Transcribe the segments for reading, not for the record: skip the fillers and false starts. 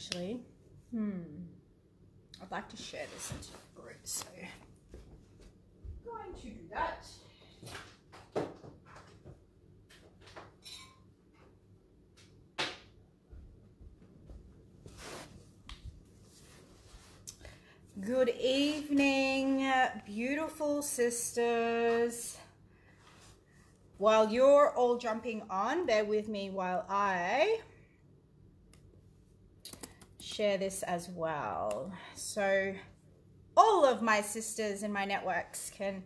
actually. I'd like to share this into the group, so I'm going to do that. Good evening, beautiful sisters. While you're all jumping on, bear with me while I share this as well. So all of my sisters in my networks can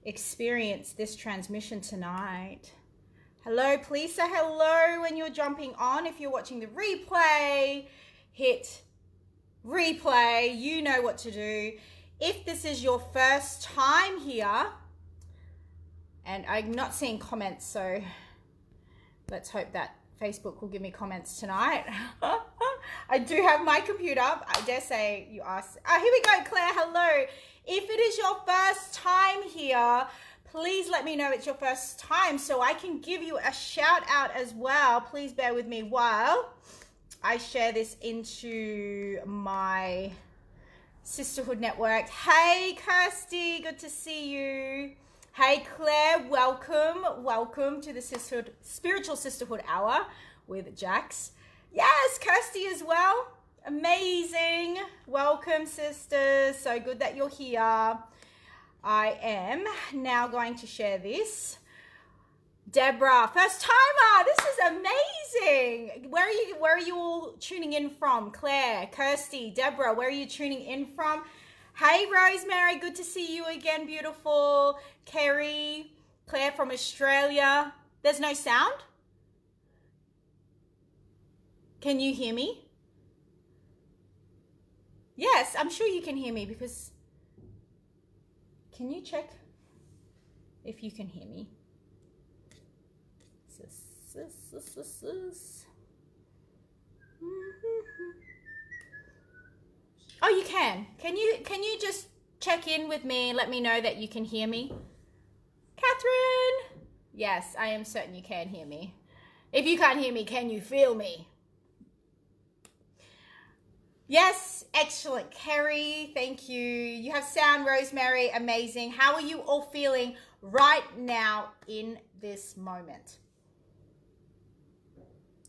experience this transmission tonight. Hello, please say hello when you're jumping on. If you're watching the replay, hit replay. You know what to do. If this is your first time here, and I'm not seeing comments, so let's hope that Facebook will give me comments tonight. I do have my computer. I dare say you asked. Here we go, Claire. Hello. If it is your first time here, please let me know it's your first time so I can give you a shout out as well. Please bear with me while I share this into my Sisterhood network. Hey, Kirsty, good to see you. Hey, Claire, welcome to the Sisterhood, Spiritual Sisterhood Hour with Jax. Yes, Kirsty as well. Amazing. Welcome, sisters. So good that you're here. I am now going to share this. Deborah, first timer. This is amazing. Where are you all tuning in from? Claire, Kirsty, Deborah, where are you tuning in from? Hey, Rosemary, good to see you again, beautiful. Kerry, Claire from Australia. There's no sound? Can you hear me? Yes, I'm sure you can hear me because... Can you check if you can hear me? Oh, you can. Can you just check in with me and let me know that you can hear me? Catherine! Yes, I am certain you can hear me. If you can't hear me, can you feel me? Yes, excellent. Kerry, thank you. You have sound, Rosemary, amazing. How are you all feeling right now in this moment?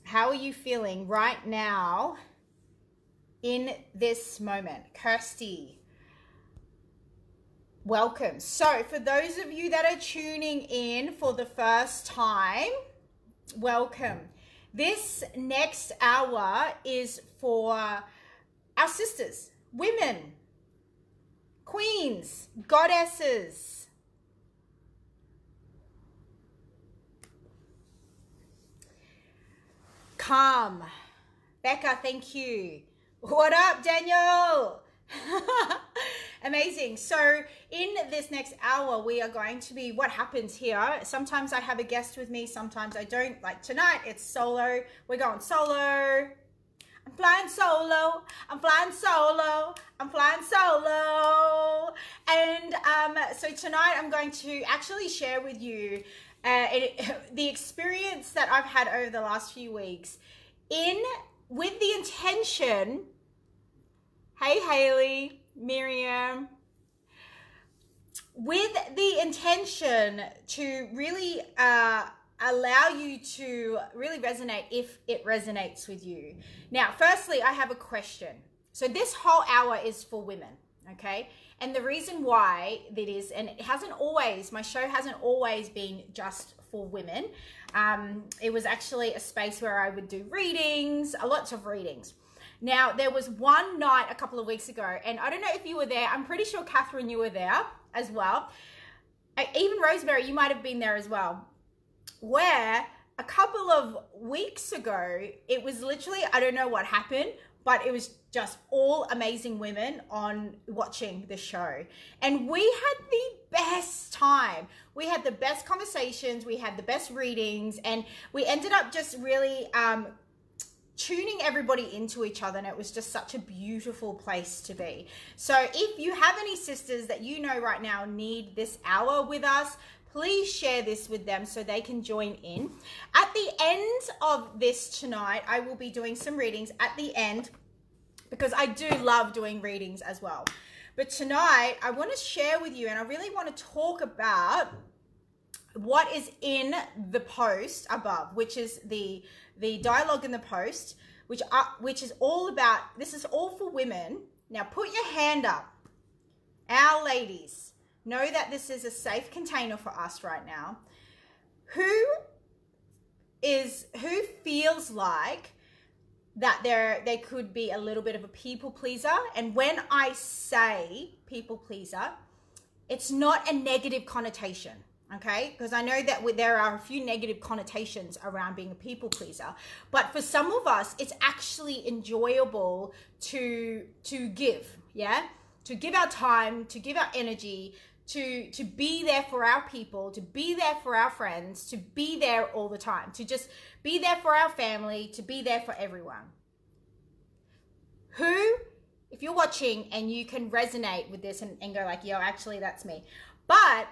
How are you feeling right now in this moment? Kirsty, welcome. So for those of you that are tuning in for the first time, welcome. This next hour is for our sisters, women, queens, goddesses. Calm. Becca, thank you. What up, Daniel? Amazing. So in this next hour, we are going to be, what happens here, sometimes I have a guest with me, sometimes I don't. Like tonight, it's solo. We're going solo. I'm flying solo. I'm flying solo. I'm flying solo. And so tonight I'm going to actually share with you the experience that I've had over the last few weeks with the intention. Hey, Haley, Miriam. With the intention to really allow you to really resonate if it resonates with you. Now, firstly, I have a question. So this whole hour is for women, okay? And the reason why that is, and it hasn't always, my show hasn't always been just for women. It was actually a space where I would do readings, lots of readings. Now, there was one night a couple of weeks ago, and I don't know if you were there. I'm pretty sure, Catherine, you were there as well. Even Rosemary, you might have been there as well. Where a couple of weeks ago, it was literally, I don't know what happened, but it was just all amazing women on watching the show. And we had the best time. We had the best conversations. We had the best readings. And we ended up just really tuning everybody into each other. And it was just such a beautiful place to be. So if you have any sisters that you know right now need this hour with us, please share this with them so they can join in. At the end of this tonight, I will be doing some readings. At the end, because I do love doing readings as well. But tonight I want to share with you, and I really want to talk about what is in the post above, which is the dialogue in the post, which is all about, this is all for women. Now put your hand up. Our ladies, know that this is a safe container for us right now. Who feels like that they could be a little bit of a people pleaser? And when I say people pleaser, it's not a negative connotation, okay? Because I know that there are a few negative connotations around being a people pleaser, but for some of us, it's actually enjoyable to give, yeah? To give our time, to give our energy, to be there for our people, to be there for our friends, to be there all the time, to just be there for our family, to be there for everyone. Who, if you're watching and you can resonate with this and go like, yo, actually that's me. But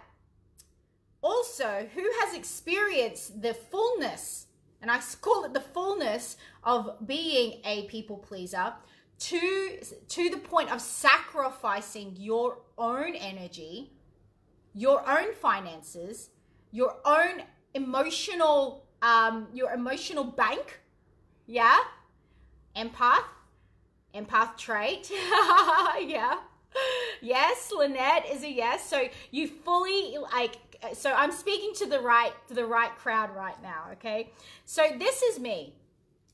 also, who has experienced the fullness, and I call it the fullness of being a people pleaser, to the point of sacrificing your own energy, your own finances, your own emotional bank, yeah? Empath trait, yeah. Yes, Lynette is a yes. So you fully so I'm speaking to the right crowd right now, okay? So this is me,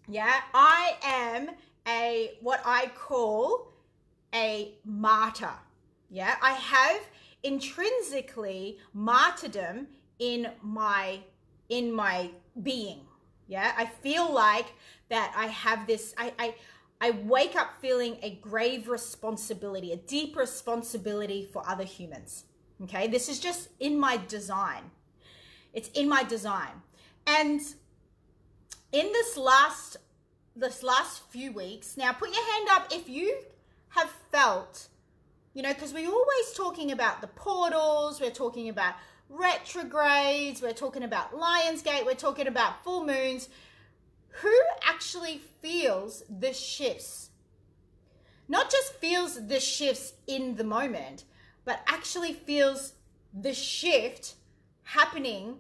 yeah? I am what I call a martyr, yeah? I have intrinsically martyrdom in my being, yeah? I feel like that I have this, I wake up feeling a grave responsibility, a deep responsibility for other humans, okay? This is just in my design. It's in my design. And in this last few weeks, now put your hand up if you have felt, you know, because we're always talking about the portals, we're talking about retrogrades, we're talking about Lionsgate, we're talking about full moons. Who actually feels the shifts? Not just feels the shifts in the moment, but actually feels the shift happening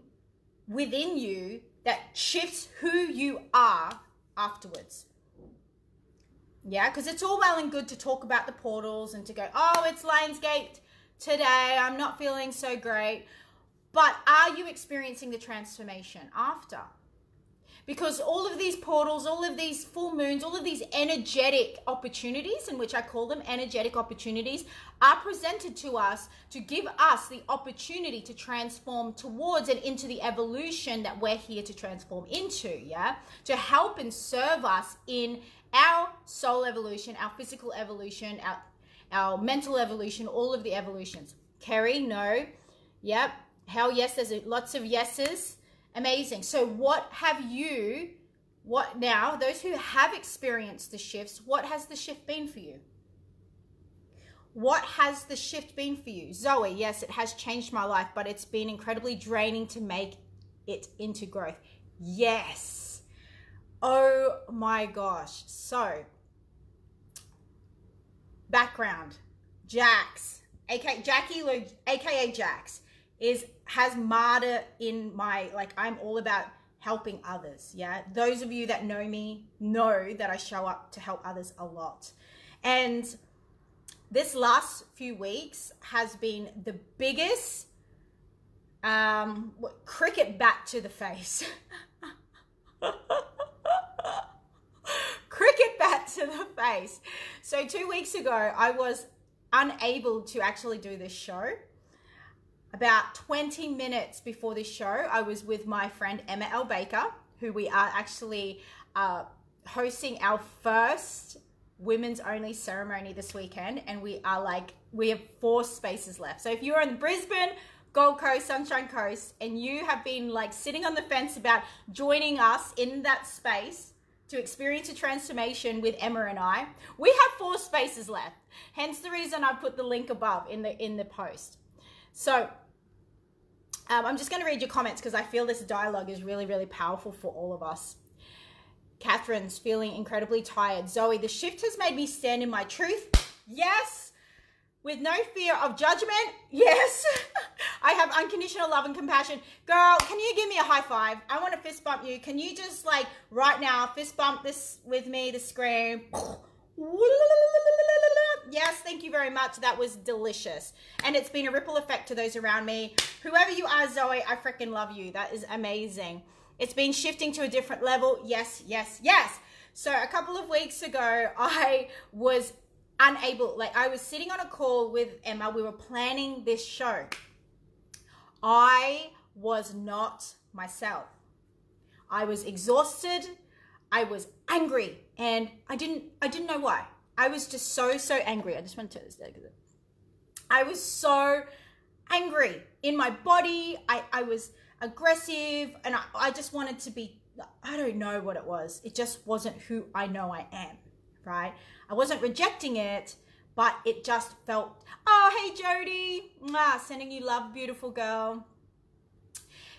within you that shifts who you are afterwards. Yeah, because it's all well and good to talk about the portals and to go, oh, it's Lionsgate today, I'm not feeling so great. But are you experiencing the transformation after? Because all of these portals, all of these full moons, all of these energetic opportunities, in which I call them energetic opportunities, are presented to us to give us the opportunity to transform towards and into the evolution that we're here to transform into, yeah? To help and serve us in our soul evolution, our physical evolution, our mental evolution, all of the evolutions. Kerry, no. Yep. Hell yes, there's lots of yeses. Amazing. So what now, those who have experienced the shifts, what has the shift been for you? What has the shift been for you? Zoe, yes, it has changed my life, but it's been incredibly draining to make it into growth. Yes. Oh my gosh. So, background. Jax, aka Jackie, aka Jax, has martyr in my, like, I'm all about helping others, yeah? Those of you that know me know that I show up to help others a lot. And this last few weeks has been the biggest cricket bat to the face. Cricket bat to the face. So 2 weeks ago, I was unable to actually do this show. About 20 minutes before this show, I was with my friend Emma L. Baker, who we are actually hosting our first women's only ceremony this weekend. And we have 4 spaces left. So if you're in Brisbane, Gold Coast, Sunshine Coast, and you have been like sitting on the fence about joining us in that space to experience a transformation with Emma and I, we have 4 spaces left. Hence the reason I put the link above in the post. So I'm just going to read your comments because I feel this dialogue is really, really powerful for all of us. Catherine's feeling incredibly tired. Zoe, the shift has made me stand in my truth. Yes. With no fear of judgment. Yes. I have unconditional love and compassion. Girl, can you give me a high five? I want to fist bump you. Can you just like right now fist bump this with me, the scream? Yes, thank you very much. That was delicious. And it's been a ripple effect to those around me. Whoever you are, Zoe, I freaking love you. That is amazing. It's been shifting to a different level. Yes, yes, yes. So a couple of weeks ago, I was unable, like I was sitting on a call with Emma. We were planning this show. I was not myself. I was exhausted. I was angry, and I didn't know why. I was just so angry. I just want to turn this down because I was so angry in my body. I was aggressive, and I just wanted to be, I don't know what it was. It just wasn't who I know I am, right? I wasn't rejecting it, but it just felt, oh, hey, Jody, sending you love, beautiful girl.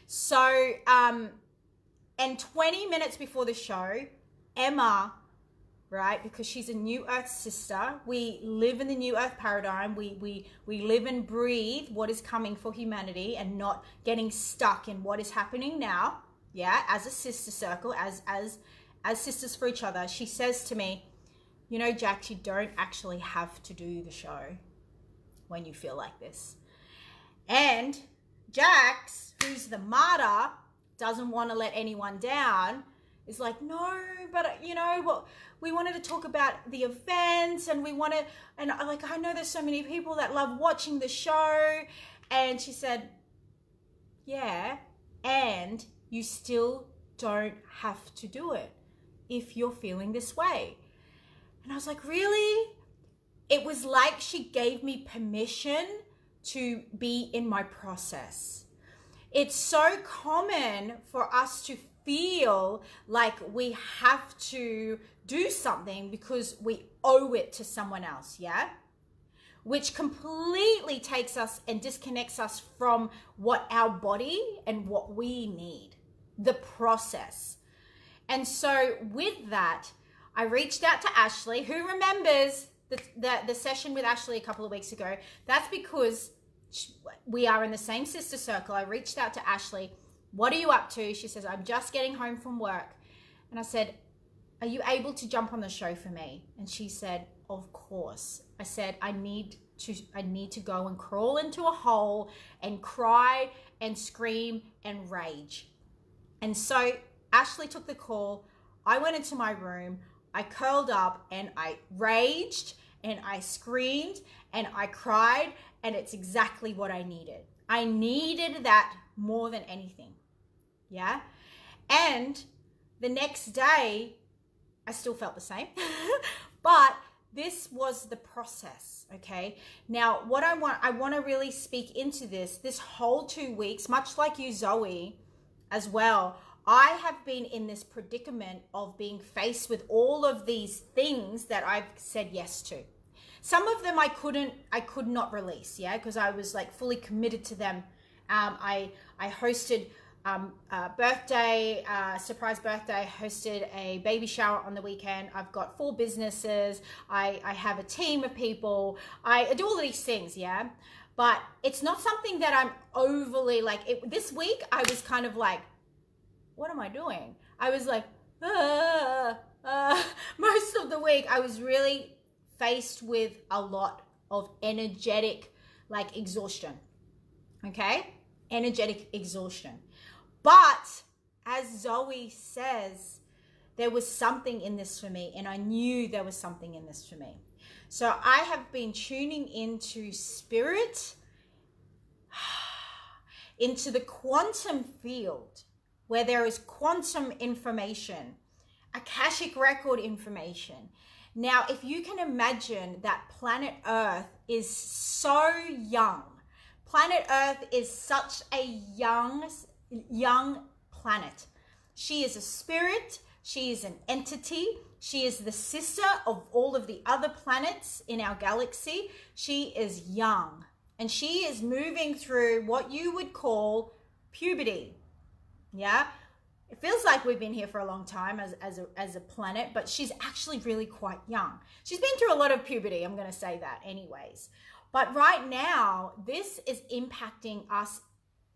So, and 20 minutes before the show, Emma, right, because she's a New Earth sister, we live in the New Earth paradigm, we live and breathe what is coming for humanity and not getting stuck in what is happening now, yeah, as a sister circle, as sisters for each other. She says to me, you know, Jax, you don't actually have to do the show when you feel like this. And Jax, who's the martyr, doesn't want to let anyone down, is like, no, but you know what, we wanted to talk about the events, and we want to, and like, I know there's so many people that love watching the show. And she said, yeah, and you still don't have to do it if you're feeling this way. And I was like, really? It was like she gave me permission to be in my process. It's so common for us to feel like we have to do something because we owe it to someone else, yeah? Which completely takes us and disconnects us from what our body and what we need, the process. And so with that, I reached out to Ashley, who remembers the session with Ashley a couple of weeks ago. That's because we are in the same sister circle. I reached out to Ashley. What are you up to? She says, I'm just getting home from work. And I said, are you able to jump on the show for me? And she said, of course. I said, I need to go and crawl into a hole and cry and scream and rage. And so Ashley took the call. I went into my room. I curled up and I raged and I screamed and I cried, and it's exactly what I needed. I needed that more than anything. Yeah. And the next day, I still felt the same, but this was the process. Okay. Now, what I want to really speak into this whole 2 weeks, much like you, Zoe, as well. I have been in this predicament of being faced with all of these things that I've said yes to. Some of them I could not release, yeah, because I was like fully committed to them. I hosted a birthday, surprise birthday, hosted a baby shower on the weekend. I've got 4 businesses. I have a team of people. I do all of these things, yeah. But it's not something that I'm overly like, this week I was kind of like, what am I doing? I was like, most of the week I was really faced with a lot of energetic, like exhaustion, okay? Energetic exhaustion. But as Zoe says, there was something in this for me, and I knew there was something in this for me. So I have been tuning into spirit, into the quantum field, where there is quantum information, Akashic record information. Now, if you can imagine that planet Earth is so young. Planet Earth is such a young planet. She is a spirit. She is an entity. She is the sister of all of the other planets in our galaxy. She is young, and she is moving through what you would call puberty. Yeah, It feels like we've been here for a long time as a planet, but she's actually really quite young. She's been through a lot of puberty, I'm going to say that anyways. But right now, this is impacting us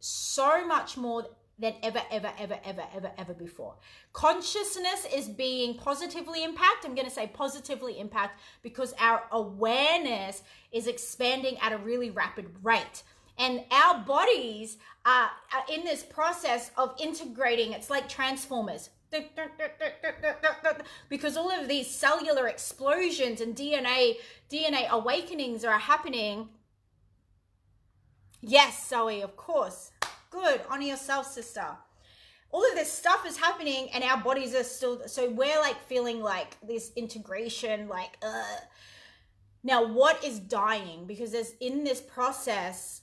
so much more than ever before. Consciousness is being positively impacted. I'm going to say positively impact because our awareness is expanding at a really rapid rate. And our bodies are in this process of integrating. It's like transformers. Because all of these cellular explosions and DNA awakenings are happening. Yes, Zoe, of course. Good. Honor yourself, sister. All of this stuff is happening and our bodies are still, so we're like feeling like this integration, like, Now, what is dying? Because there's in this process,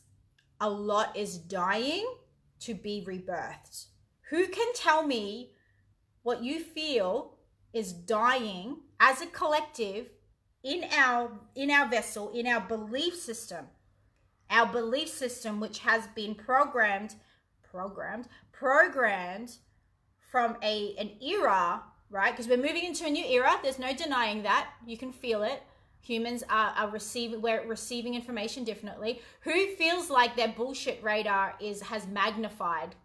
a lot is dying to be rebirthed. Who can tell me what you feel is dying as a collective in our vessel, in our belief system? Our belief system, which has been programmed from an era, right? Because we're moving into a new era. There's no denying that. You can feel it. Humans are receiving information differently. Who feels like their bullshit radar has magnified?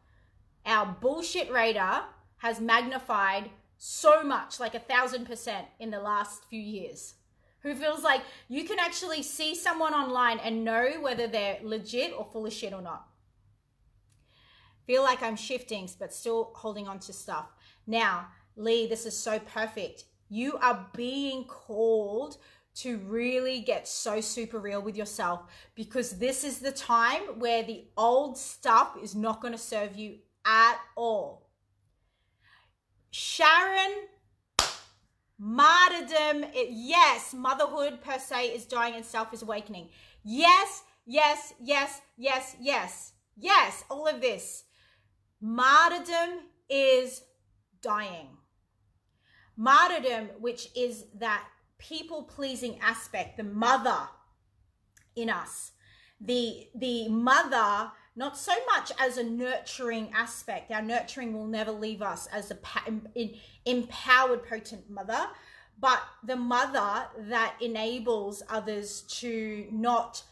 Our bullshit radar has magnified so much, like 1,000% in the last few years. Who feels like you can actually see someone online and know whether they're legit or full of shit or not? Feel like I'm shifting, but still holding on to stuff. Now, Lee, this is so perfect. You are being called to really get so super real with yourself, because this is the time where the old stuff is not going to serve you at all. Sharon, martyrdom, yes, motherhood per se is dying and self is awakening. Yes, yes, yes, yes, yes, yes, all of this. Martyrdom is dying. Martyrdom, which is that people-pleasing aspect, the mother in us. The mother, not so much as a nurturing aspect. Our nurturing will never leave us as an empowered, potent mother, but the mother that enables others to not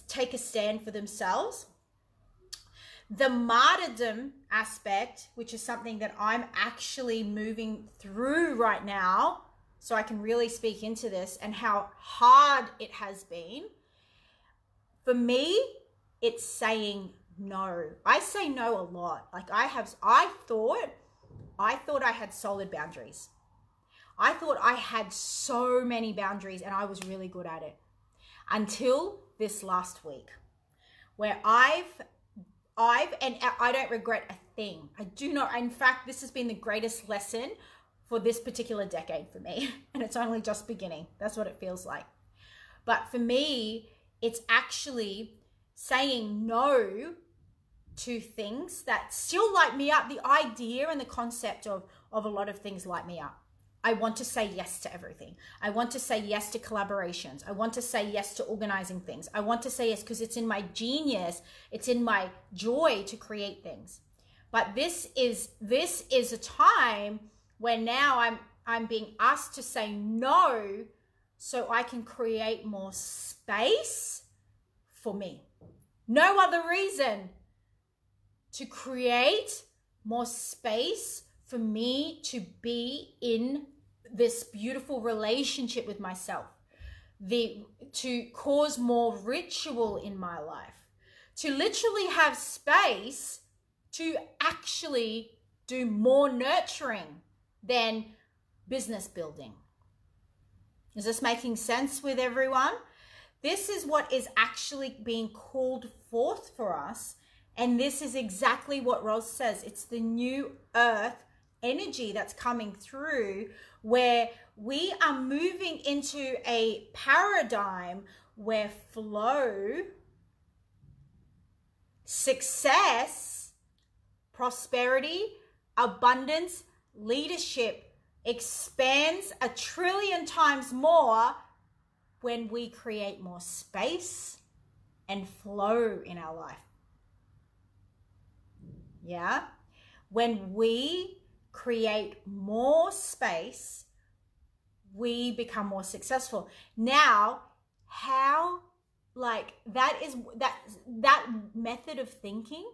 take a stand for themselves. The martyrdom aspect, which is something that I'm actually moving through right now, so I can really speak into this and how hard it has been. For me, it's saying no. I say no a lot. Like I thought I had solid boundaries. I thought I had so many boundaries and I was really good at it until this last week, where I don't regret a thing. I do not. In fact, this has been the greatest lesson for this particular decade for me. And it's only just beginning. That's what it feels like. But for me, it's actually saying no to things that still light me up. The idea and the concept of a lot of things light me up. I want to say yes to everything. I want to say yes to collaborations. I want to say yes to organizing things. I want to say yes because it's in my genius. It's in my joy to create things. But this is a time where now I'm being asked to say no so I can create more space for me. No other reason. To create more space for me to be in this beautiful relationship with myself. To cause more ritual in my life. To literally have space to actually do more nurturing than business building. Is this making sense with everyone? This is what is actually being called forth for us. And this is exactly what Roz says. It's the new earth energy that's coming through, where we are moving into a paradigm where flow, success, prosperity, abundance, leadership expands 1 trillion times more when we create more space and flow in our life. Yeah? When we create more space, we become more successful. Now, how, like, that method of thinking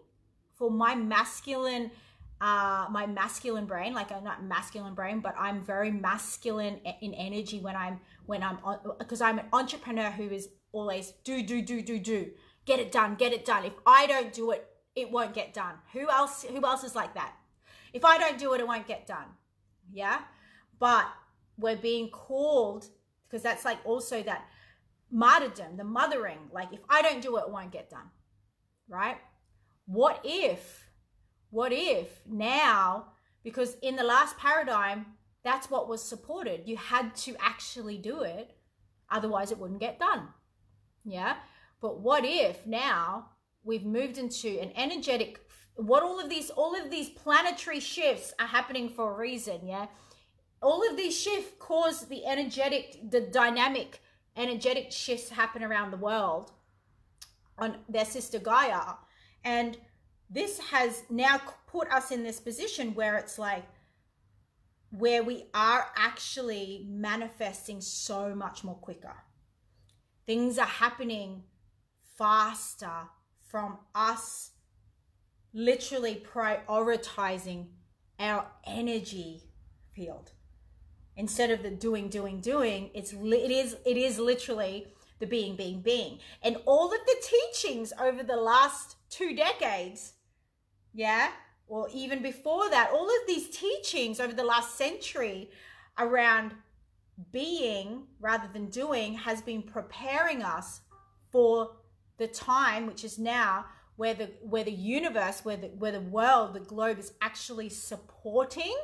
for my masculine brain, like, I'm not masculine brain, but I'm very masculine in energy when I'm because I'm an entrepreneur who is always do, get it done. If I don't do it, it won't get done. Who else is like that? If I don't do it, it won't get done. Yeah. But we're being called, because that's like also that martyrdom, the mothering, like, if I don't do it, it won't get done. Right? What if now, because in the last paradigm, that's what was supported. You had to actually do it, otherwise it wouldn't get done. Yeah. But what if now we've moved into an energetic, what all of these planetary shifts are happening for a reason. Yeah. All of these shifts cause the dynamic energetic shifts happen around the world on their sister Gaia. And this has now put us in this position where it's like, where we are actually manifesting so much more quicker. Things are happening faster from us literally prioritizing our energy field. Instead of the doing, it is literally the being. And all of the teachings over the last 2 decades, yeah, or even before that, all of these teachings over the last century around being rather than doing has been preparing us for the time, which is now, where the universe, where the world, the globe is actually supporting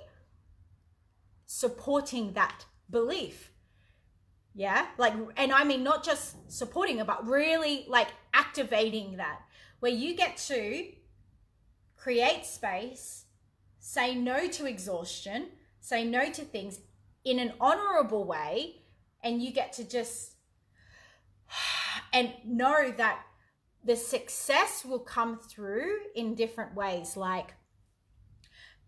that belief. Yeah, like, and I mean not just supporting it, but really like activating that, where you get to create space, say no to exhaustion, say no to things in an honorable way, and you get to just and know that the success will come through in different ways. Like,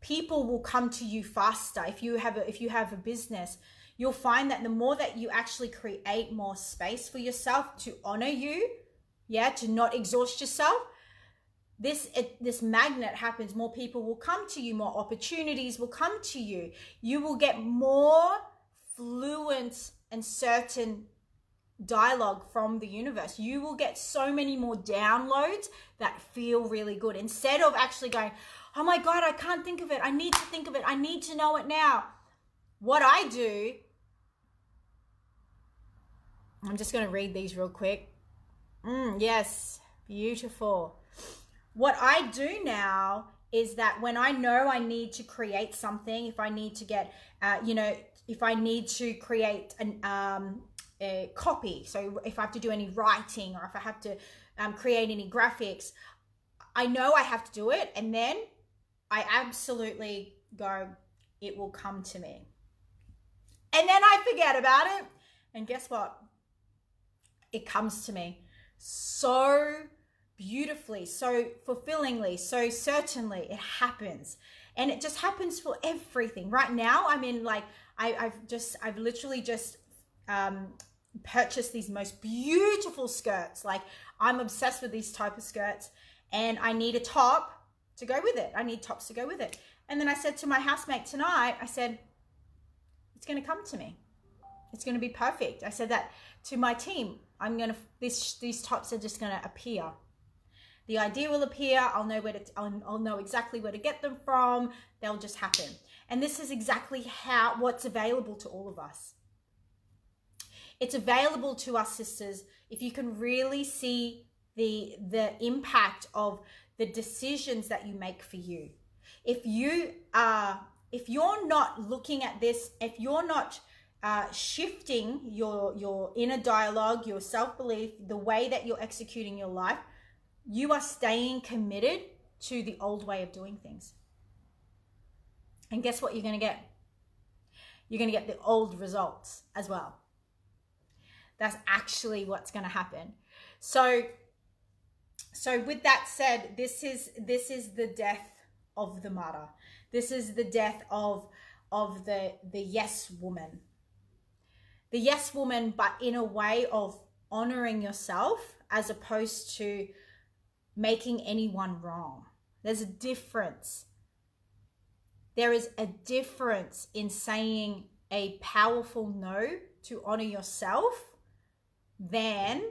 people will come to you faster. If you have a business, you'll find that the more that you actually create more space for yourself to honor you, yeah, to not exhaust yourself, this magnet happens. More people will come to you, more opportunities will come to you. You will get more fluent and certain dialogue from the universe. You will get so many more downloads that feel really good, instead of actually going, oh my God, I can't think of it. I need to think of it. I need to know it now. What I do, I'm just going to read these real quick. Yes, beautiful. What I do now is that when I know I need to create something, if I need to get, if I need to create a copy, so if I have to do any writing, or if I have to create any graphics, I know I have to do it, and then I absolutely go, it will come to me. And then I forget about it, and guess what? It comes to me so beautifully, so fulfillingly, so certainly. It happens, and it just happens for everything. Right now, I mean, like, I've literally just purchased these most beautiful skirts. Like, I'm obsessed with these type of skirts, and I need a top to go with it. I need tops to go with it. And then I said to my housemate tonight, I said, it's going to come to me. It's going to be perfect. I said that to my team. These tops are just going to appear. The idea will appear. I'll know exactly where to get them from. They'll just happen. And this is exactly what's available to all of us. It's available to us, sisters, if you can really see the impact of the decisions that you make for you. If you're not looking at this, if you're not shifting your inner dialogue, your self-belief, the way that you're executing your life, you are staying committed to the old way of doing things. And guess what you're going to get? You're going to get the old results as well. That's actually what's going to happen. So with that said, this is the death of the martyr. This is the death of the yes woman. The yes woman, but in a way of honoring yourself as opposed to making anyone wrong. There's a difference. There is a difference in saying a powerful no to honor yourself than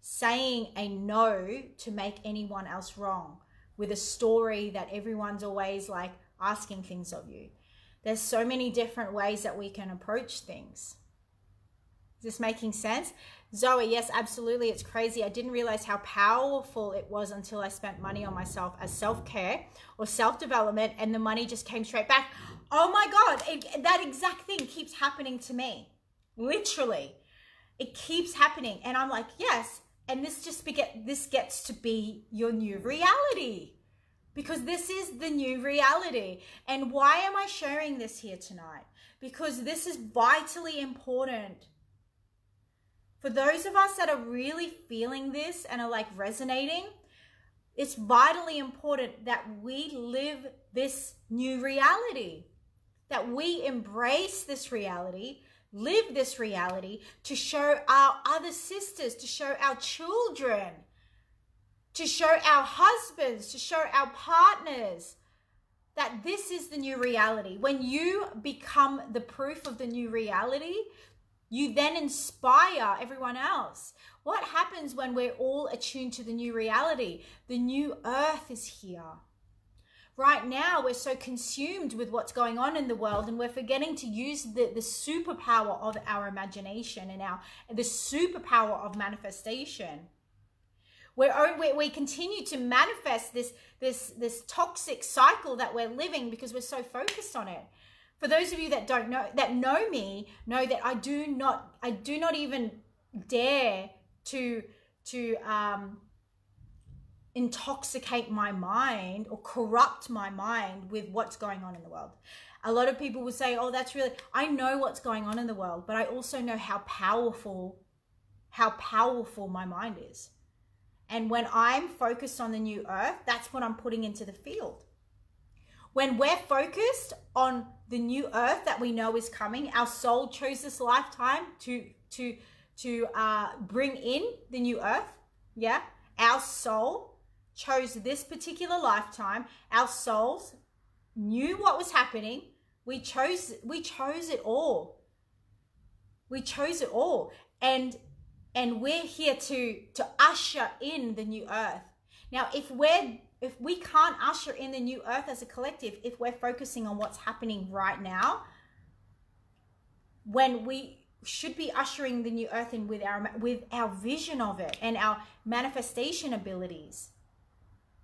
saying a no to make anyone else wrong with a story that everyone's always like asking things of you. There's so many different ways that we can approach things. Is this making sense? Zoe, yes, absolutely. It's crazy. I didn't realize how powerful it was until I spent money on myself as self-care or self-development, and the money just came straight back. Oh my God, that exact thing keeps happening to me. Literally. It keeps happening. And I'm like, yes. And this gets to be your new reality, because this is the new reality. And why am I sharing this here tonight? Because this is vitally important. For those of us that are really feeling this and are like resonating, it's vitally important that we live this new reality, that we embrace this reality, live this reality to show our other sisters, to show our children, to show our husbands, to show our partners that this is the new reality. When you become the proof of the new reality, you then inspire everyone else. What happens when we're all attuned to the new reality? The new earth is here. Right now, we're so consumed with what's going on in the world, and we're forgetting to use the superpower of our imagination and the superpower of manifestation. We continue to manifest this toxic cycle that we're living because we're so focused on it. For those of you that don't know, that know me, know that I do not even dare to intoxicate my mind or corrupt my mind with what's going on in the world. A lot of people will say, oh, that's really, I know what's going on in the world, but I also know how powerful my mind is. And when I'm focused on the new earth, that's what I'm putting into the field. When we're focused on the new earth that we know is coming, our soul chose this lifetime to bring in the new earth. Yeah, our soul chose this particular lifetime. Our souls knew what was happening. We chose it all. We chose it all, and we're here to usher in the new earth. Now, if we can't usher in the new earth as a collective, if we're focusing on what's happening right now, when we should be ushering the new earth in with our vision of it and our manifestation abilities,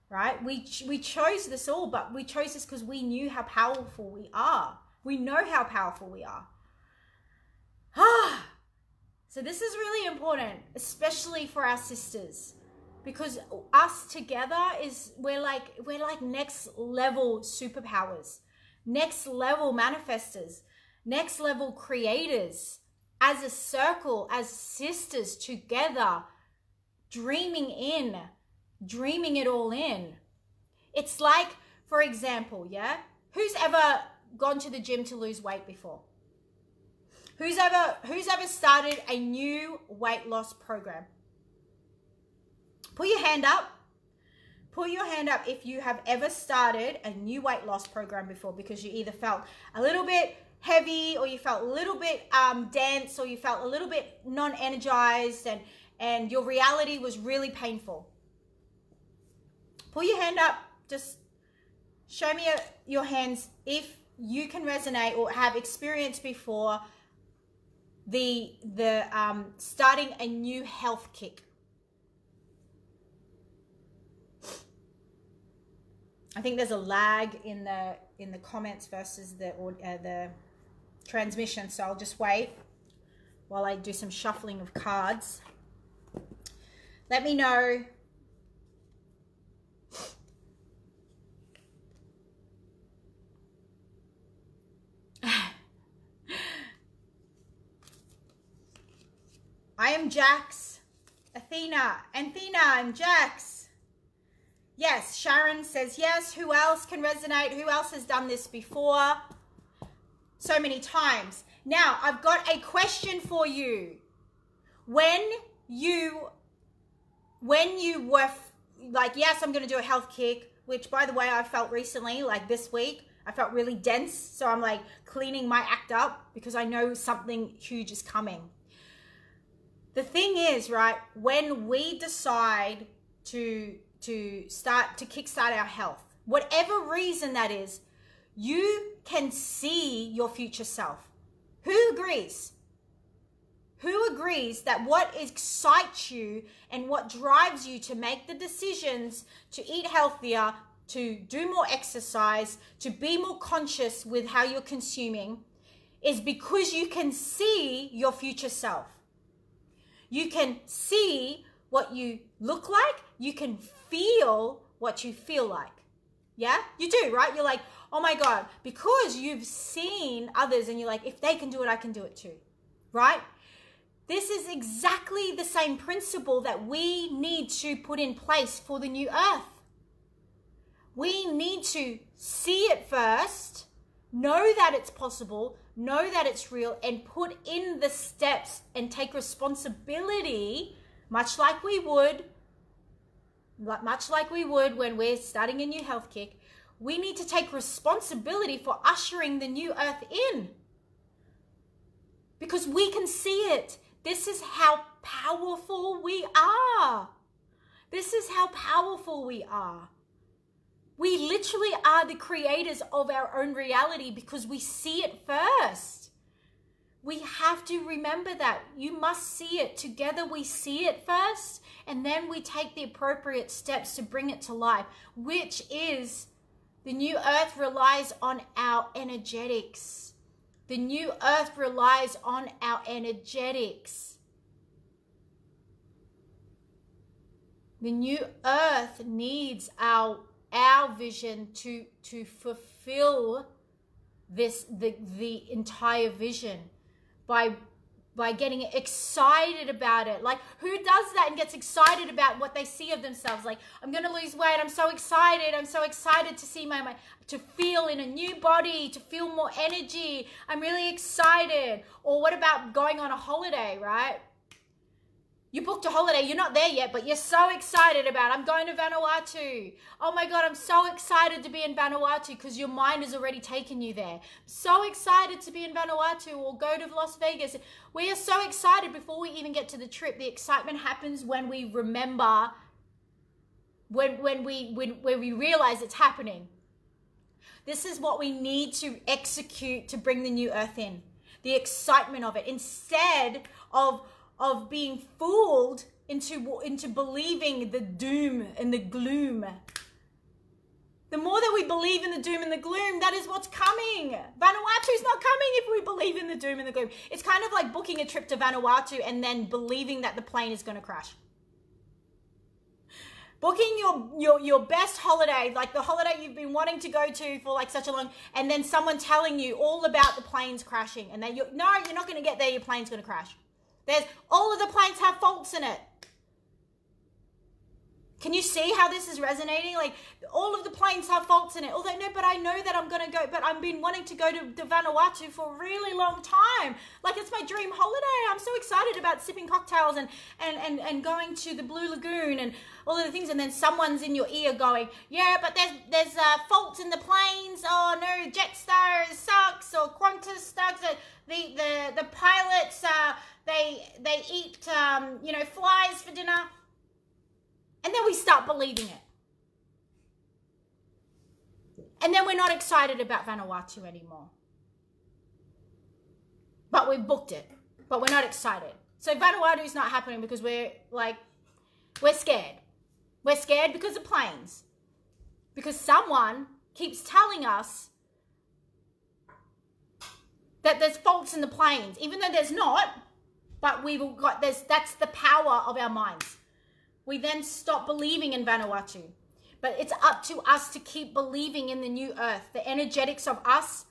right? We chose this all, but we chose this because we knew how powerful we are. We know how powerful we are. So this is really important, especially for our sisters. Because us together we're like next level superpowers, next level manifestors, next level creators, as a circle, as sisters together, dreaming it all in. It's like, for example, yeah, who's ever gone to the gym to lose weight before? Who's ever started a new weight loss program? Put your hand up. Put your hand up if you have ever started a new weight loss program before, because you either felt a little bit heavy, or you felt a little bit dense, or you felt a little bit non-energized, and your reality was really painful. Put your hand up. Just show me your hands if you can resonate or have experienced before the starting a new health kick. I think there's a lag in the comments versus the transmission, so I'll just wait while I do some shuffling of cards. Let me know. I am Jax. Athena, I'm Jax. Yes, Sharon says yes. Who else can resonate? Who else has done this before? So many times. Now, I've got a question for you. When you were like, yes, I'm going to do a health kick, which by the way, I felt recently, like this week, I felt really dense. So I'm like cleaning my act up because I know something huge is coming. The thing is, right, when we decide to kickstart our health, whatever reason that is, you can see your future self. Who agrees? Who agrees that what excites you and what drives you to make the decisions to eat healthier, to do more exercise, to be more conscious with how you're consuming, is because you can see your future self. You can see what you look like. You can feel what you feel like. Yeah, you do, right? You're like, oh my God, because you've seen others and you're like, if they can do it, I can do it too, right? This is exactly the same principle that we need to put in place for the new earth. We need to see it first, know that it's possible, know that it's real, and put in the steps and take responsibility, much like we would when we're starting a new health kick. We need to take responsibility for ushering the new earth in, because we can see it. This is how powerful we are. This is how powerful we are. We literally are the creators of our own reality because we see it first. We have to remember that. You must see it. Together we see it first, and then we take the appropriate steps to bring it to life, which is the new earth relies on our energetics. The new earth relies on our energetics. The new earth needs our vision to fulfill the entire vision by getting excited about it. Like, who does that and gets excited about what they see of themselves? Like, I'm going to lose weight. I'm so excited. I'm so excited to see to feel in a new body, to feel more energy. I'm really excited. Or what about going on a holiday, right? You booked a holiday, you're not there yet, but you're so excited about, I'm going to Vanuatu. Oh my God, I'm so excited to be in Vanuatu, because your mind has already taken you there. So excited to be in Vanuatu or go to Las Vegas. We are so excited before we even get to the trip. The excitement happens when we remember, when we realize it's happening. This is what we need to execute to bring the new earth in. The excitement of it, instead of being fooled into believing the doom and the gloom. The more that we believe in the doom and the gloom, that is what's coming. Vanuatu's not coming if we believe in the doom and the gloom. It's kind of like booking a trip to Vanuatu and then believing that the plane is going to crash. Booking your best holiday, like the holiday you've been wanting to go to for like such a long, and then someone telling you all about the planes crashing, and then you're not going to get there, your plane's going to crash. All of the planes have faults in it. Can you see how this is resonating? Like, all of the planes have faults in it. Although, no, but I know that I'm going to go, but I've been wanting to go to Vanuatu for a really long time. Like, it's my dream holiday. I'm so excited about sipping cocktails and going to the Blue Lagoon and all of the things. And then someone's in your ear going, yeah, but there's faults in the planes. Oh, no, Jetstar sucks, or Qantas sucks. The pilots, they eat, flies for dinner. And then we start believing it. And then we're not excited about Vanuatu anymore. But we've booked it. But we're not excited. So Vanuatu's not happening because we're scared. We're scared because of planes. Because someone keeps telling us that there's faults in the planes. Even though there's not. But that's the power of our minds. We then stop believing in Vanuatu. But it's up to us to keep believing in the new earth. The energetics of us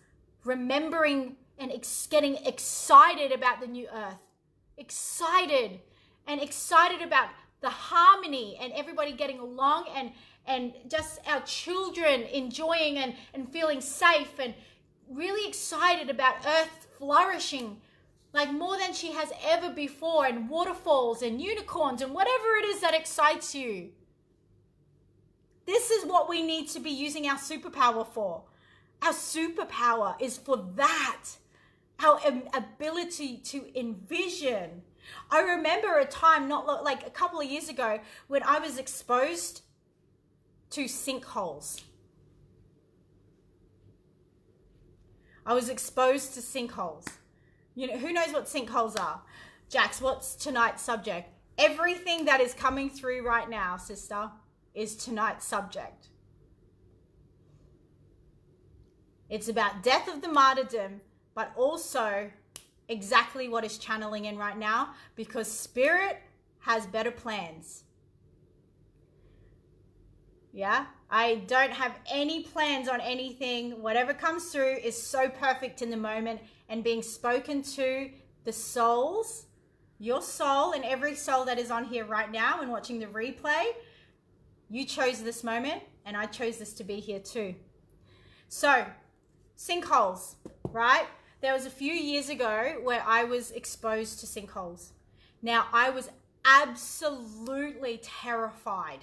remembering and getting excited about the new earth. Excited. And excited about the harmony and everybody getting along and just our children enjoying and feeling safe and really excited about Earth flourishing like more than she has ever before, and waterfalls and unicorns and whatever it is that excites you. This is what we need to be using our superpower for. Our superpower is for that. Our ability to envision. I remember a time, not like a couple of years ago, when I was exposed to sinkholes. I was exposed to sinkholes. You know, who knows what sinkholes are? Jax, what's tonight's subject? Everything that is coming through right now, sister, is tonight's subject. It's about death of the martyrdom, but also exactly what is channeling in right now, because Spirit has better plans. Yeah, I don't have any plans on anything. Whatever comes through is so perfect in the moment and being spoken to the souls, your soul and every soul that is on here right now and watching the replay. You chose this moment and I chose this to be here too. So, sinkholes, right? There was a few years ago where I was exposed to sinkholes. Now, I was absolutely terrified.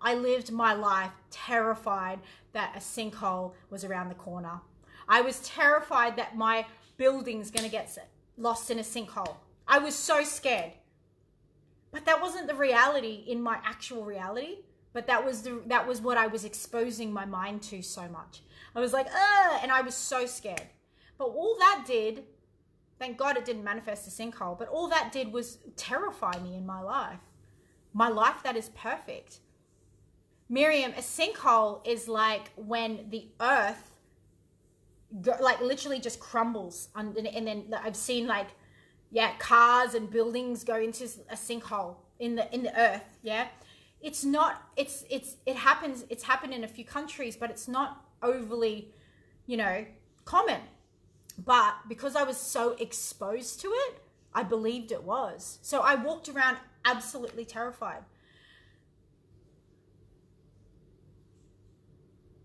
I lived my life terrified that a sinkhole was around the corner. I was terrified that my building's going to get lost in a sinkhole. I was so scared. But that wasn't the reality in my actual reality, but that was what I was exposing my mind to so much. I was like, ugh, and I was so scared. But all that did, thank God it didn't manifest a sinkhole, but all that did was terrify me in my life. My life that is perfect. Miriam, a sinkhole is like when the earth like literally just crumbles and then I've seen like, yeah, cars and buildings go into a sinkhole in the earth. Yeah, it's not, it happens, it's happened in a few countries, but it's not overly, you know, common. But because I was so exposed to it, I believed it was. So I walked around absolutely terrified.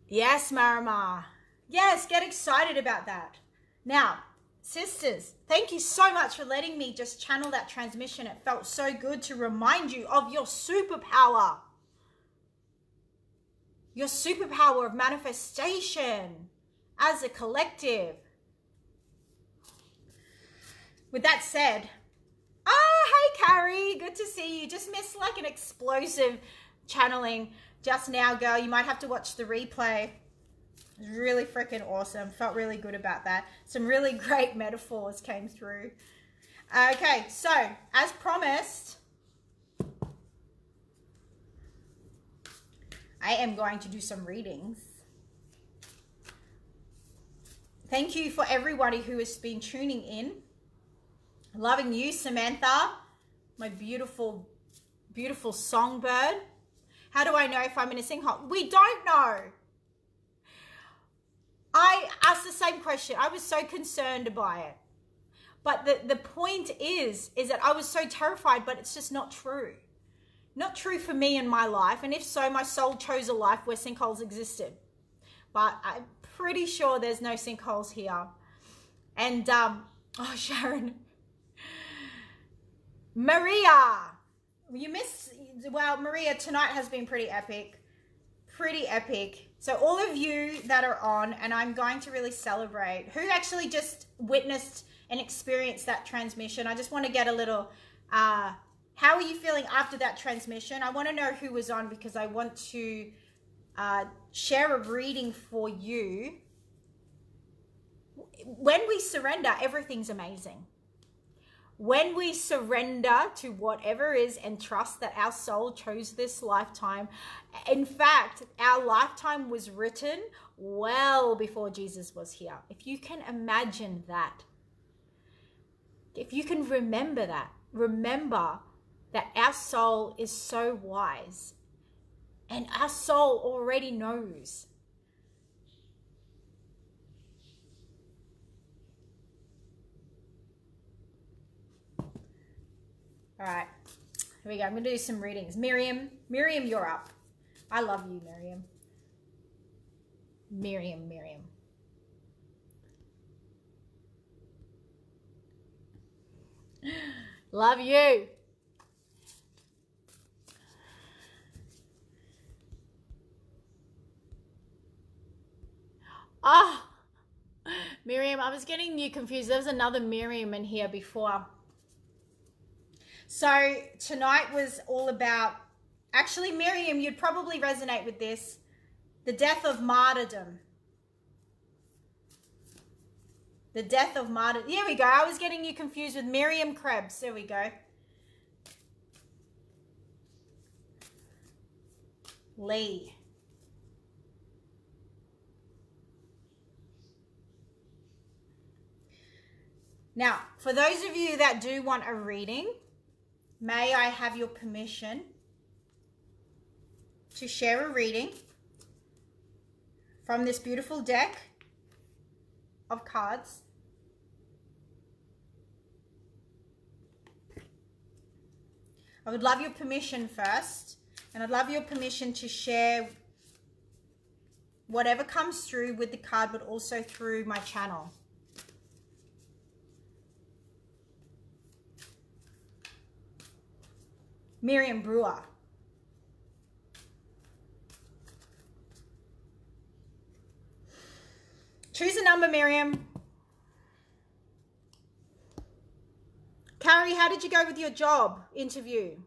Yes, Marama. Yes, get excited about that. Now, sisters, thank you so much for letting me just channel that transmission. It felt so good to remind you of your superpower. Your superpower of manifestation as a collective. With that said, oh, hey, Carrie, good to see you. Just missed like an explosive channeling just now, girl. You might have to watch the replay. It was really freaking awesome. Felt really good about that. Some really great metaphors came through. Okay, so as promised, I am going to do some readings. Thank you for everybody who has been tuning in. Loving you, Samantha, my beautiful, beautiful songbird. How do I know if I'm in a sinkhole? We don't know. I asked the same question. I was so concerned by it. But the point is that I was so terrified, but it's just not true. Not true for me in my life. And if so, my soul chose a life where sinkholes existed. But I'm pretty sure there's no sinkholes here. And, oh, Sharon. Maria, you missed, well, Maria, tonight has been pretty epic. Pretty epic. So all of you that are on, and I'm going to really celebrate, who actually just witnessed and experienced that transmission. I just want to get a little, how are you feeling after that transmission? I want to know who was on because I want to share a reading for you. When we surrender, everything's amazing. When we surrender to whatever is and trust that our soul chose this lifetime, in fact, our lifetime was written well before Jesus was here. If you can imagine that, if you can remember that our soul is so wise and our soul already knows. All right, here we go. I'm going to do some readings. Miriam, you're up. I love you, Miriam. Miriam. Love you. Ah, Miriam, I was getting you confused. There was another Miriam in here before. So tonight was all about, actually, Miriam, you'd probably resonate with this, the death of martyrdom. The death of martyrdom. Here we go. I was getting you confused with Miriam Krebs. There we go. Lee. Now, for those of you that do want a reading, may I have your permission to share a reading from this beautiful deck of cards? I would love your permission first, and I'd love your permission to share whatever comes through with the card, but also through my channel. Miriam Brewer. Choose a number, Miriam. Carrie, how did you go with your job interview?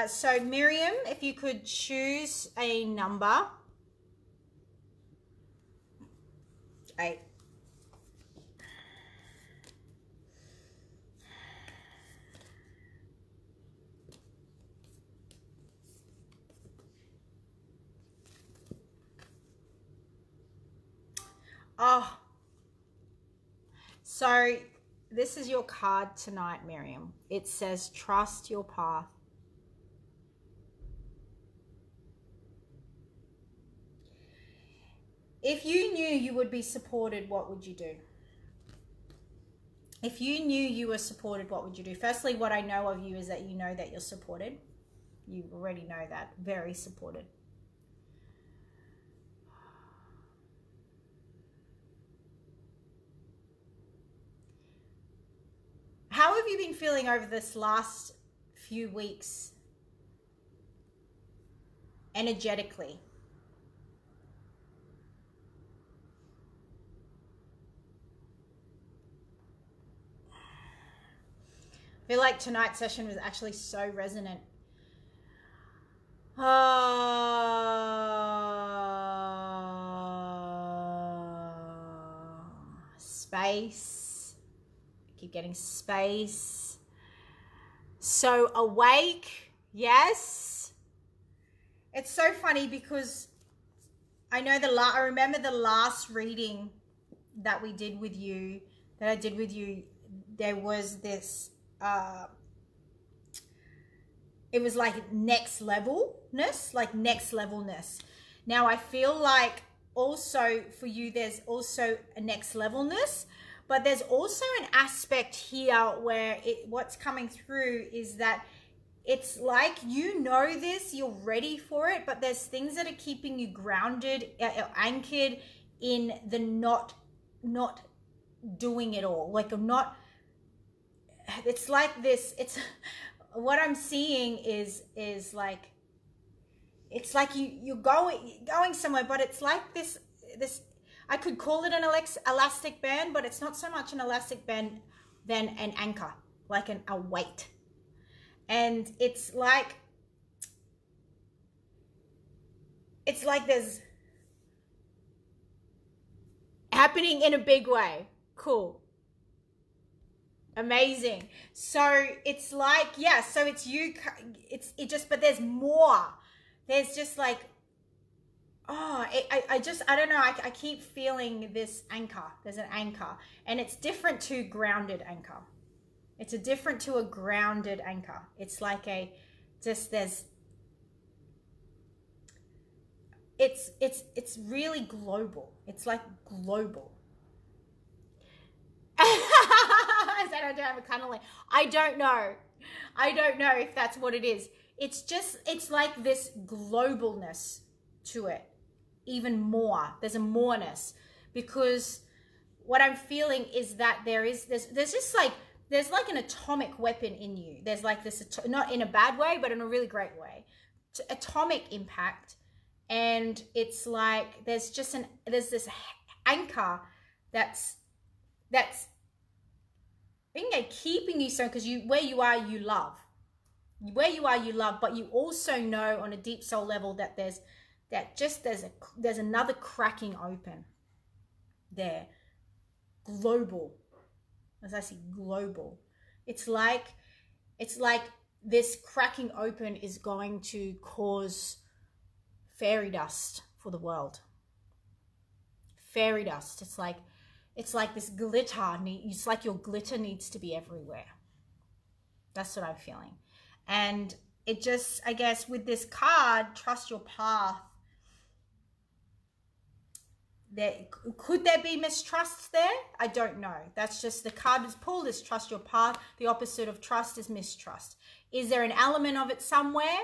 So Miriam, if you could choose a number. 8. Oh, so this is your card tonight, Miriam. It says, trust your path. If you knew you would be supported, what would you do? If you knew you were supported, what would you do? Firstly, what I know of you is that you know that you're supported. You already know that. Very supported. How have you been feeling over this last few weeks energetically? I feel like tonight's session was actually so resonant. Space. Keep getting space. So awake. Yes. It's so funny because I know I remember the last reading that we did with you, that I did with you, there was this it was like next levelness. Now I feel like also for you there's also a next levelness, but there's also an aspect here where what's coming through is that it's like you know this, you're ready for it, but there's things that are keeping you grounded, anchored in the not doing it all. Like it's like this, it's what I'm seeing is like, it's like you're going somewhere, but it's like this I could call it an elastic band, but it's not so much an elastic band than an anchor, like a weight. And it's like there's happening in a big way. Cool. Amazing. So it's like, yeah, so it's you, but there's more. There's just like, oh, I don't know. I keep feeling this anchor. There's an anchor, and it's different to grounded anchor. It's different to a grounded anchor. It's like it's really global. It's like global. I said I don't have a cuddling. I don't know if that's what it is. It's like this globalness to it, even more. There's a moreness, because what I'm feeling is that there's just like, there's like an atomic weapon in you. There's like this, not in a bad way, but in a really great way, atomic impact. And it's like there's this anchor that's keeping you so, because where you are you love, but you also know on a deep soul level that there's another cracking open there, global, as I see, global. It's like this cracking open is going to cause fairy dust for the world. Fairy dust. It's like this glitter. It's like your glitter needs to be everywhere. That's what I'm feeling. And it just, I guess, with this card, trust your path. Could there be mistrust there? I don't know. That's just the card that's pulled is trust your path. The opposite of trust is mistrust. Is there an element of it somewhere?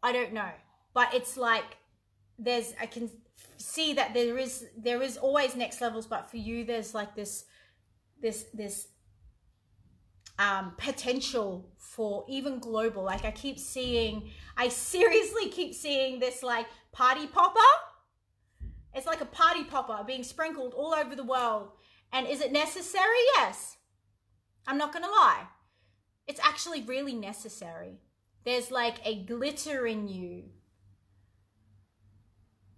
I don't know. But it's like I can see that there is always next levels, but for you there's like this potential for even global. Like I seriously keep seeing this like party popper. It's like a party popper being sprinkled all over the world. And is it necessary? Yes. I'm not going to lie. It's actually really necessary. There's like a glitter in you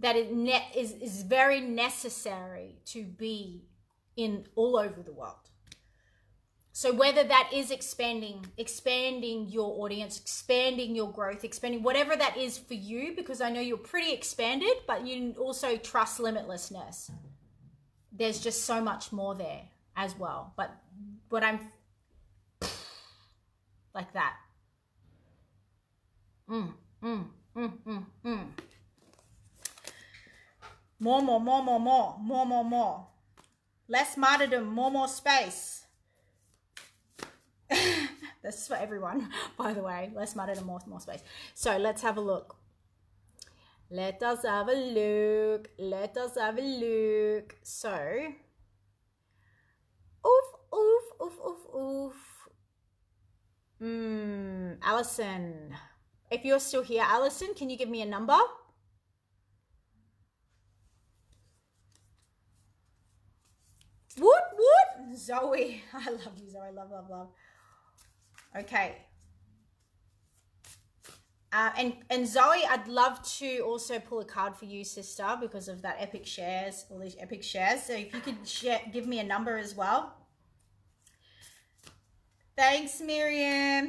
that is very necessary to be in all over the world. So whether that is expanding your audience, expanding your growth, expanding whatever that is for you, because I know you're pretty expanded, but you also trust limitlessness. There's just so much more there as well. But what I'm like that. More. Less martyrdom, more space. That's for everyone, by the way. Less martyrdom, more space. So let's have a look. Let us have a look. So, oof. Alison. If you're still here, Alison, can you give me a number? What? Zoe. I love you, Zoe. Love. Okay. And Zoe, I'd love to also pull a card for you, sister, because of that epic shares, all these epic shares. So if you could give me a number as well. Thanks, Miriam.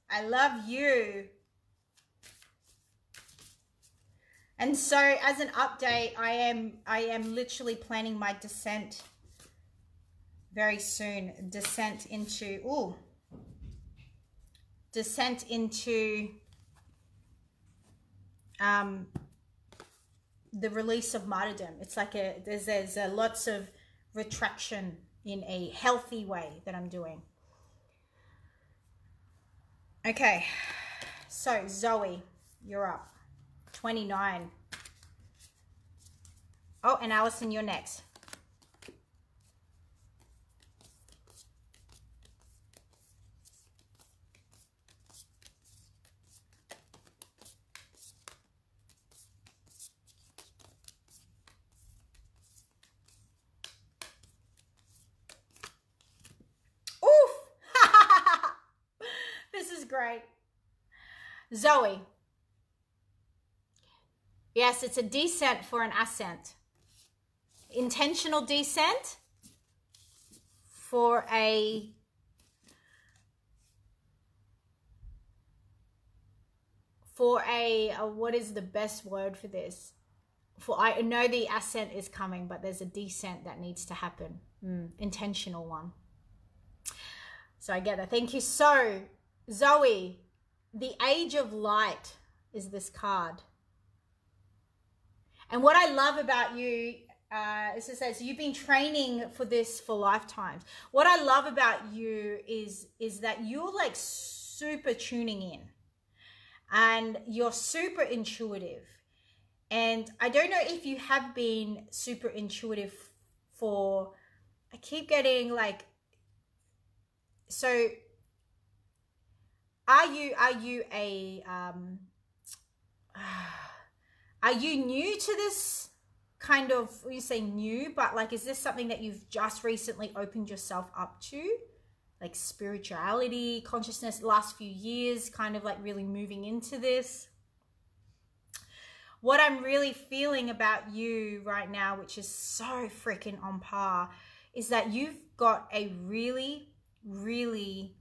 I love you. And so as an update, I am literally planning my descent very soon. Descent into the release of martyrdom. It's like there's lots of retraction in a healthy way that I'm doing. Okay, so Zoe, you're up. 29. Oh, and Alison, you're next. This is great. Zoe. Yes, it's a descent for an ascent. Intentional descent for a what is the best word for this? I know the ascent is coming, but there's a descent that needs to happen. Intentional one. So I get that. Thank you. So Zoe, the Age of Light is this card. And what I love about you, it says you've been training for this for lifetimes. What I love about you is that you're like super tuning in, and you're super intuitive. And I don't know if you have been super intuitive for, I keep getting like, so are you a are you new to this kind of, you say new, but like, is this something that you've just recently opened yourself up to? Like spirituality, consciousness, last few years, kind of like really moving into this? What I'm really feeling about you right now, which is so freaking on par, is that you've got a really, really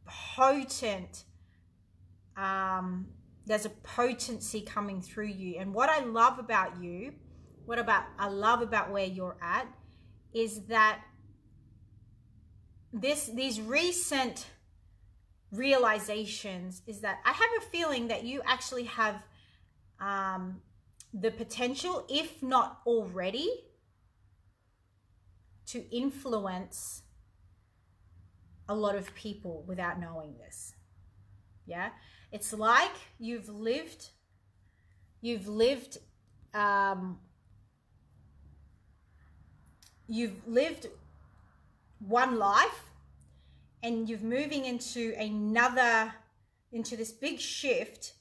potent, there's a potency coming through you. And what I love about you, I love about where you're at, is that these recent realizations, is that I have a feeling that you actually have the potential, if not already, to influence a lot of people without knowing this. Yeah, it's like you've lived one life, and you're moving into into this big shift,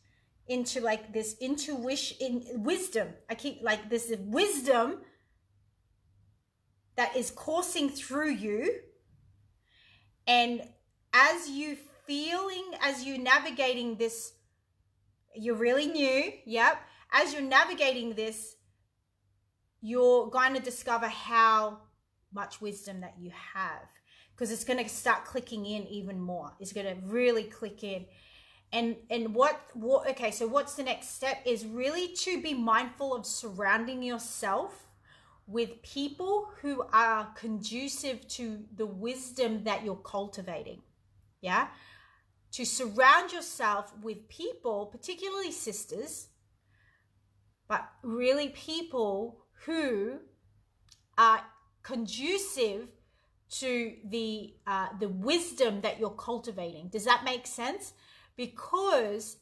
into like this intuition, wisdom. I keep like this wisdom that is coursing through you. And as you're navigating this, you're really new. Yep. As you're navigating this, you're going to discover how much wisdom that you have, because it's going to start clicking in even more. It's going to really click in. And okay, so what's the next step is really to be mindful of surrounding yourself with people who are conducive to the wisdom that you're cultivating. Yeah, to surround yourself with people, particularly sisters, but really people who are conducive to the wisdom that you're cultivating. Does that make sense? Because,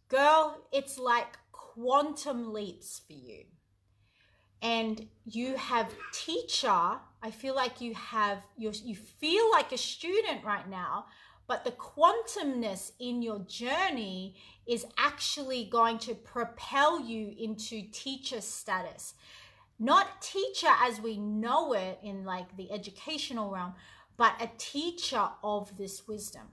girl, it's like quantum leaps for you. And you have teacher, I feel like you feel like a student right now, but the quantumness in your journey is actually going to propel you into teacher status. Not teacher as we know it in like the educational realm, but a teacher of this wisdom.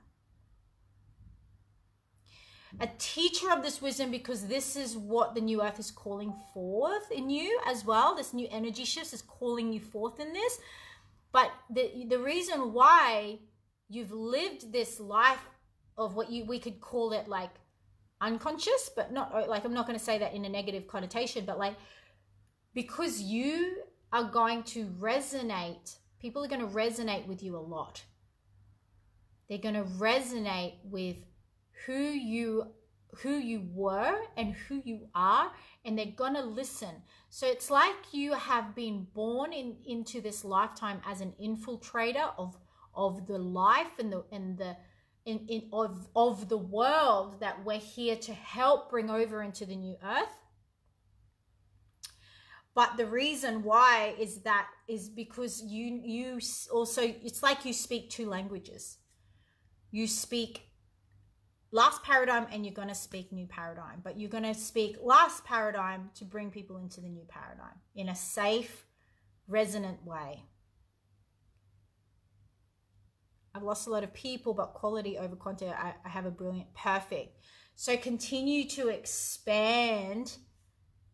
A teacher of this wisdom, because this is what the new earth is calling forth in you as well. This new energy shift is calling you forth in this. But the reason why you've lived this life of what we could call it like unconscious, but not like, I'm not going to say that in a negative connotation, but like, because you are going to resonate, people are going to resonate with you a lot. They're going to resonate with who you were and who you are, and they're gonna listen. So it's like you have been born into this lifetime as an infiltrator of the life and of the world that we're here to help bring over into the new earth. But the reason why is because you also, it's like you speak two languages. You speak last paradigm and you're going to speak new paradigm, but you're going to speak last paradigm to bring people into the new paradigm in a safe, resonant way. I've lost a lot of people, but quality over quantity, I have a brilliant, perfect. So continue to expand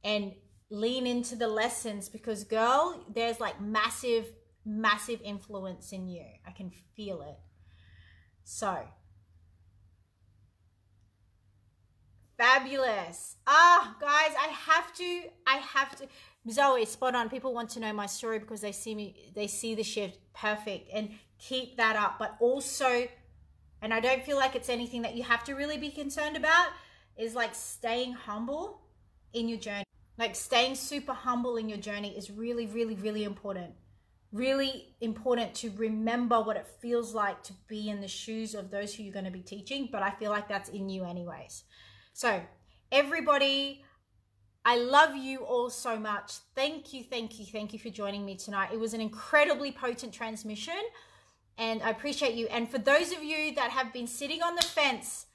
and lean into the lessons, because girl, there's like massive, massive influence in you. I can feel it. So fabulous. Guys, I have to. Zoe, spot on. People want to know my story because they see the shift. Perfect. And keep that up. But also, and I don't feel like it's anything that you have to really be concerned about, is like staying humble in your journey. Like staying super humble in your journey is really, really, really important. Really important to remember what it feels like to be in the shoes of those who you're going to be teaching. But I feel like that's in you anyways. So everybody, I love you all so much. Thank you, thank you, thank you for joining me tonight. It was an incredibly potent transmission and I appreciate you. And for those of you that have been sitting on the fence,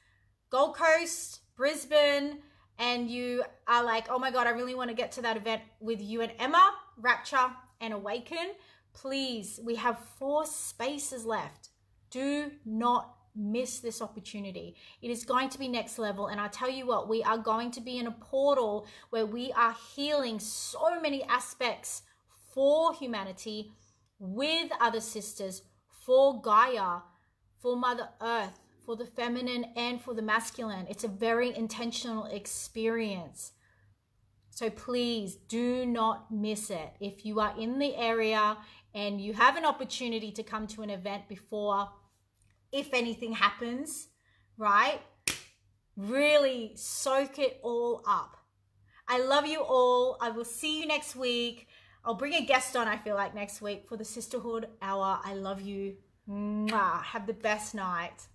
Gold Coast, Brisbane, and you are like, oh my God, I really want to get to that event with you and Emma, Rapture and Awaken. Please, we have 4 spaces left. Do not miss this opportunity. It is going to be next level. And I tell you what, we are going to be in a portal where we are healing so many aspects for humanity with other sisters, for Gaia, for Mother Earth, for the feminine and for the masculine. It's a very intentional experience. So please do not miss it. If you are in the area and you have an opportunity to come to an event before, if anything happens, right? Really soak it all up. I love you all. I will see you next week. I'll bring a guest on, I feel like, next week for the Sisterhood Hour. I love you. Mwah. Have the best night.